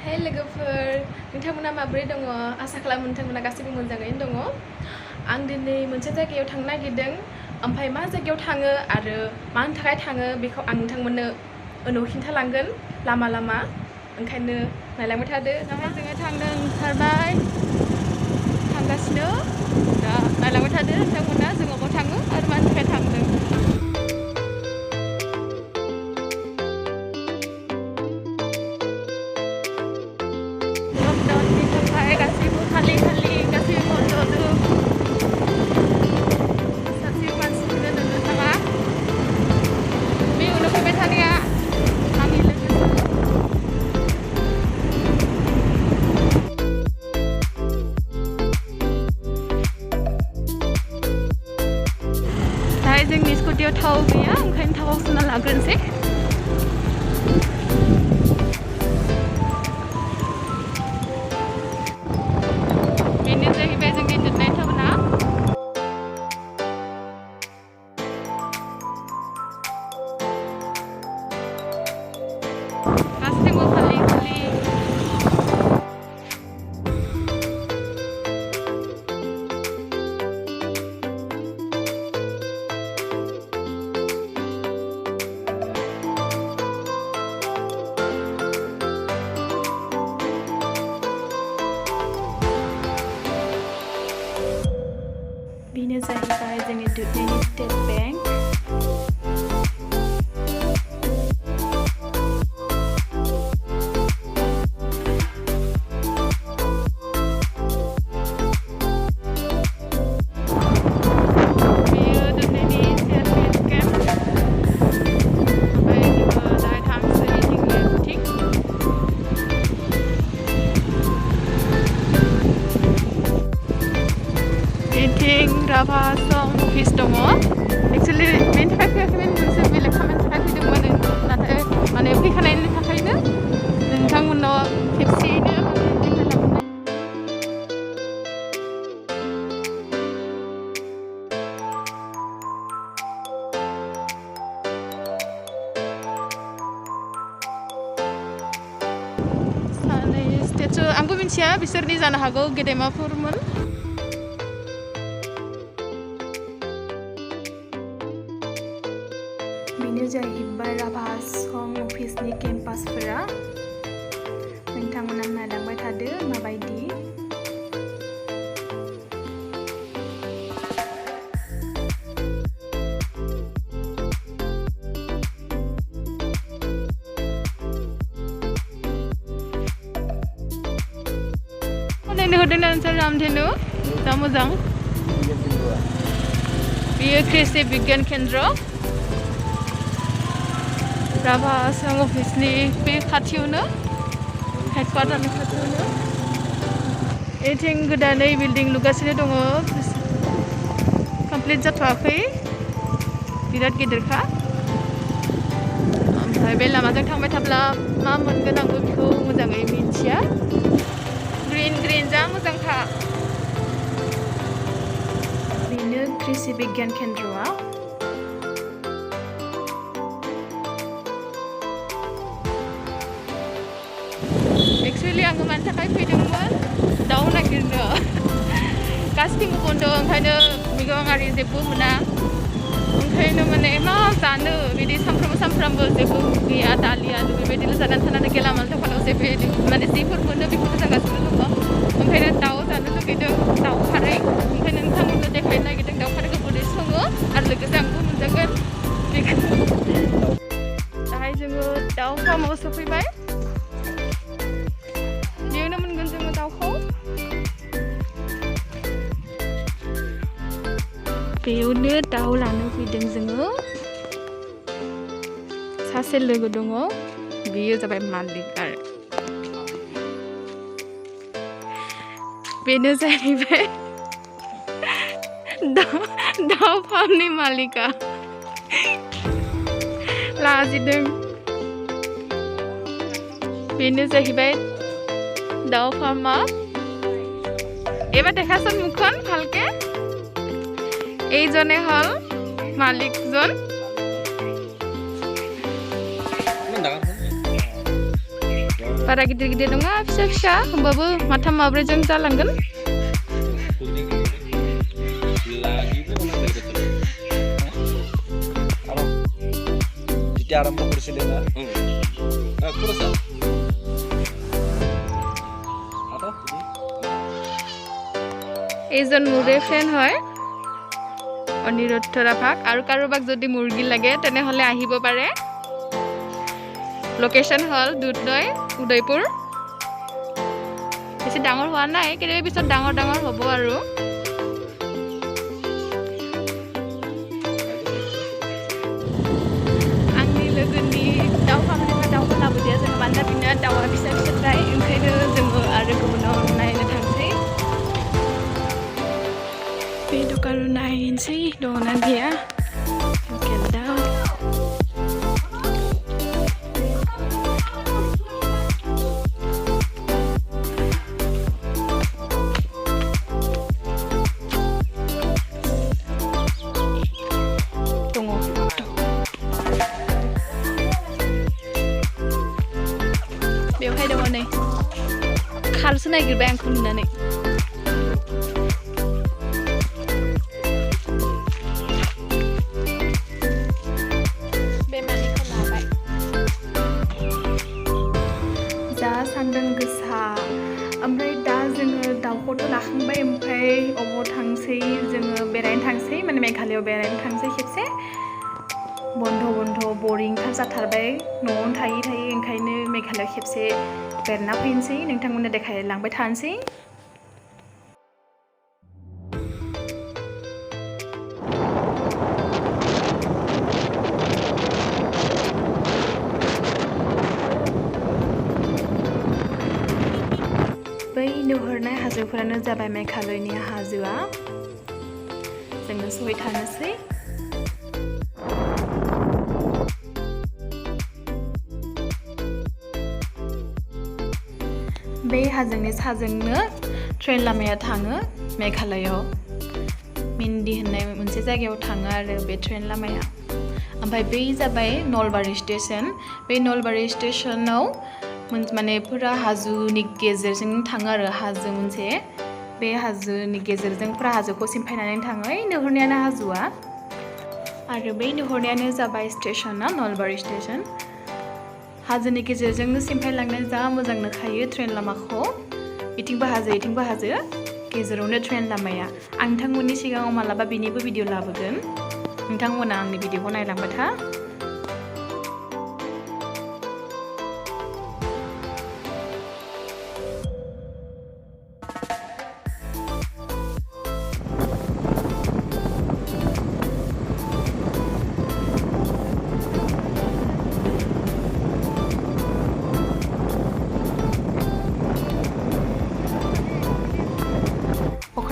Hai लोगोफोर नोंथांमोना माबोरै दङ आसा खालामो नोंथांमोना गासैबो मोजाङैनो दङ आं दिनै मोनसे जायगायाव थांनो नागिरदों ओमफ्राय मा जायगायाव थाङो आरो मानि थाखाय थाङो बेखौ आं नोंथांमोननो उनाव खिन्थालांगोन लामा लामा ओंखायनो नायलांबाय थादो जोङो थांदों ओंखारबाय थांगासिनो दा नायलांबाय थादो नोंथांमोना जों अबाव थाङो आरो मानि थाखाय थांदों गासैबो खालि गासैबो बन्द'जोब सासेबो मानसिखौनो नुनो थाङा बे उनाव फैबाय थानाया आंनि लोगोसो दाहाय जोंनि स्कुटियाव थाव गैया ओंखायनो थावआव सोना लाग्रोनोसै बेनो जाहैबाय जोंनि दोननाय थावना गासैबो खालि बेनो जाहैबाय जोंनि दुधनैनि स्टेट बेंक बेयो दुधनैनि सेल बेस केम्प ओमफ्राय जोङो दाहाय थांसै जोंनि बुथिक बेथिं राभा सं अफिस दङ एक्सुवेलि बेनि थाखाय फैयाखैमोन मोनसे बेलेग खामानिनि थाखाय फैदोंमोन नाथाय माने फैखानायनि थाखायनो नोंथांमोनाव खेबसेयैनो देखायलांबाय सानै स्टेचु आंबो मिथिया बिसोरनि जानो हागौ गेदेमाफोरमोन बेनो जाहैबाय राभा सं अफिसनि केम्पासफोरा नोंथांमोना नायलांबाय थादो माबायदि नायनो होदोंना नोंसोर रामधेनु जा मोजां बेयो कृषि बिगियान केन्द्र राभा सं अफिसनि बे खाथियावनो हेडक्वार्टारनि खाथियावनो बेथिं गोदानै बिल्डिं लुगासिनो दङ कमप्लिट जाथ'वाखै बिराद गिदिरखा ओमफ्राय बे लामाजों थांबाय थाब्ला मा मोनगोन आंबो बेखौ मोजाङै मिथिया ग्रीन जा मोजांखा बेनो कृषि बिगियान केन्द्रआ एक्सुवेलि आङो मानि थाखाय फैदोंमोन दाउ नागिरनो गासैबो बन्द' ओंखायनो मैगं आरि जेबो मोना ओंखायनो माने मा जानो बिदि सानफ्रामबो जेबो गैया दालि आलु बेबायदिल' जानानै थानानै गेलामाल दखानाव जेबो माने जेफोर मोनो बेखौनो जागासिनो दङ ओंखायनो दाउ जानो लुगैदों दाउ खारै ओंखायनो नोंथांमोननो देखायनो नागिरदों दाउ खारैखौ बोरै सङो आरो लोगोसे आंबो मोनजागोन बेखौ दाहाय जोङो दाउ फार्माव सफैबाय बेयावनो मोनगोन जोङो दाउखौ बेयावनो दाउ लानो फैदों जोङो सासे लोगो दङ बेयो जाबाय मालिक आरो बेनो जाहैबाय दाउ फार्मनि मालिका लाजिदों बेनो जाहैबाय दाउ फार्मा এবার দেখাচোন মুখখন ভালকে এইজনে হল মালিকজন बारा गिदिर नङा फिसा होमबाबो माथाम माब्रैजों जालांगोन আরম্ভ করেছিলে না করেছে এইজন মোৰে ফ্ৰেণ্ড হয় অনিৰুদ্ধ ৰাভাক আৰু কাৰোবাক যদি মুৰ্গী লাগে তেনেহ'লে আহিব পাৰে লোকেশ্যন হ'ল দুধনৈ উদয়পুৰ বেছি ডাঙৰ হোৱা নাই কেতিয়াবা পিছত ডাঙৰ হ'ব আৰু आंनि लोगोनि दाउ फार्मनिफ्राय दाउखौ लाबोदिया जोङो मानोना बिनो दाउआ फिसा फिसाद्राय ओंखायनो जोङो आरो गुबुनाव नायनो थांसै बे दखानाव नायनोसै दङना गैया लकेल दाउ बेवहाय दङ नै खारसो नागिरबाय आंखौ नुनानै बे मानैखौ लाबाय जा सान्दुं गोसा ओमफ्राय दा जोङो दाउखौथ' लाखांबाय ओमफ्राय अबाव थांसै जोङो बेरायनो थांसै माने मेघालयाव बेरायनो थांसै खेबसे बन्द' बरिंथार जाथारबाय न'आवनो थायै ओंखायनो मेघालयाव खेबसे बेरायना फैनोसै नोंथांमोननो देखायलांबाय थानोसै बै नुहुरनाय हाजोफोरानो जाबाय मेघालयनि हाजोआ जोङो सहैथारनोसै बे हाजोनि साजोंनो ट्रेन लामाया थाङो मेघालयाव मिन्दी होननाय मोनसे जायगायाव थाङो आरो बे ट्रेन लामाया ओमफ्राय बै जाबाय नलबारि स्टेशन बे नलबारि स्टेशनाव माने फुरा हाजोनि गेजेरजों थाङो आरो हाजो मोनसे बे हाजोनि गेजेरजों फुरा हाजोखौ सिमफायनानै थाङो नुहुरनायानो हाजोआ आरो बै नुहुरनायानो जाबाय स्टेशना नलबारि स्टेशन हाजोनि गेजेरजोंनो सिमफायलांनाय जा मोजां नुखायो ट्रेन लामाखौ इथिंबो हाजो गेजेरावनो ट्रेन लामाया आं नोंथांमोननि सिगाङाव मालाबा बिनिबो भिडिअ लाबोगोन नोंथांमोना आंनि भिडिअखौ नायलांबाय था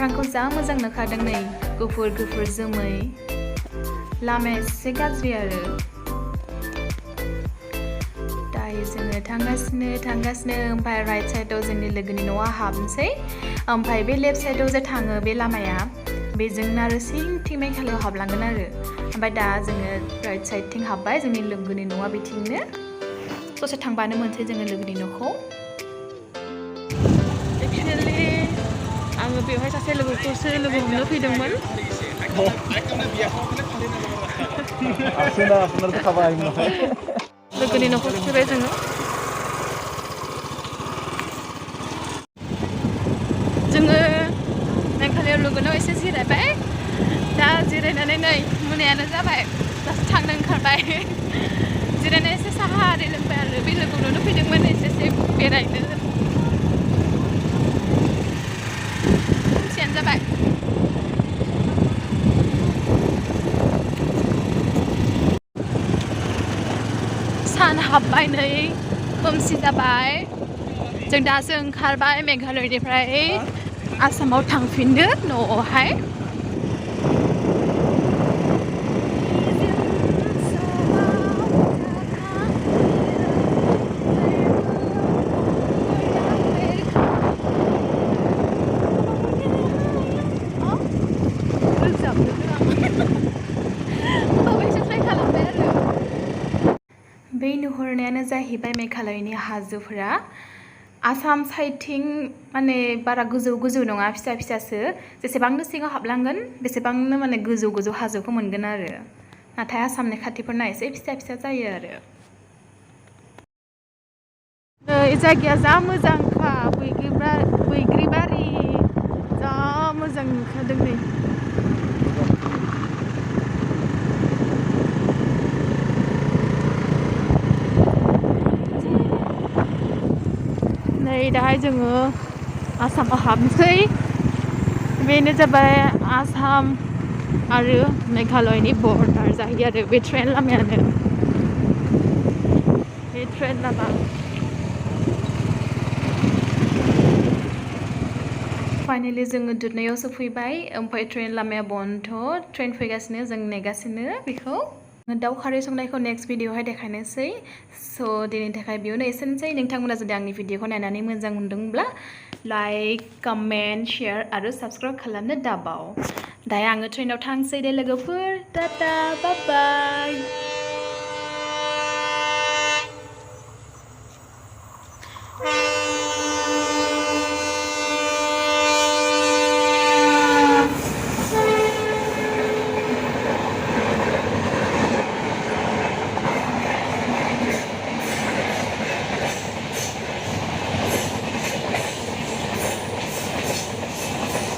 अख्रांखौ जा मोजां नुखादों नै गुफुर जोमै लामाया एसे गाज्रि आरो दायो जोङो थांगासिनो ओमफ्राय राइट साइडआव जोंनि लोगोनि न'आ हाबनोसै ओमफ्राय बे लेफ्ट साइडआव जे थाङो बे लामाया बेजोंनो आरो सिंथिं मेघालयाव हाबलांगोन आरो ओमफ्राय दा जोङो राइट साइडथिं हाबबाय जोंनि लोगोनि न'आ बिथिंनो ससे थांबानो मोनसै जोङो लोगोनि न'खौ एक्चुअली आङो बेवहाय सासे लोगोखौसो लोगो हमनो फैदोंमोन लोगोनि न'खौ सफैबाय जोङो मेघालयाव लोगोनाव एसे जिरायबाय दा जिरायनानै नै मोनायानो जाबाय दासो थांनो ओंखारबाय जिरायना एसे साहा आरि लोंबाय आरो बे लोगोनावनो फैदोंमोन एसे बेरायनो जाबाय सान हाबबाय नै खोमसि जाबाय जों दासो ओंखारबाय मेघालयनिफ्राय आसामाव थांफिननो न'आवहाय नुहुरनायानो जाहैबाय मेघालयनि हाजोफोरा आसाम साइडथिं माने बारा गोजौ गोजौ नङा फिसा फिसासो जेसेबांनो सिङाव हाबलांगोन बेसेबांनो माने गोजौ गोजौ हाजोखौ मोनगोन आरो नाथाय आसामनि खाथिफोरना एसे फिसा फिसा जायो आरो नै जायगाया जा मोजांखा बैग्रिबारि जा मोजां नुखादों नै नै दाहाय जोङो आसामाव हाबनोसै बेनो जाबाय आसाम आरो मेघालयनि बर्डार जाहैयो आरो बे ट्रेन लामायानो बे ट्रेन लामा फाइनालि जोङो दुधनैयाव सफैबाय ओमफ्राय ट्रेन लामाया बन्द ट्रेन फैगासिनो जों नेगासिनो बेखौ दाउ खारै संनायखौ नेक्स्ट भिडिअआवहाय देखायनोसै स' दिनैनि थाखाय बेयावनो एसेनोसै नोंथांमोना जुदि आंनि भिडिअखौ नायनानै मोजां मोनदोंब्ला लाइक कमेन्ट शेयार आरो साबस्क्राइब खालामनो दाबाव दायो आङो ट्रेनाव थांसै दे लोगोफोर टाटा बाय बाय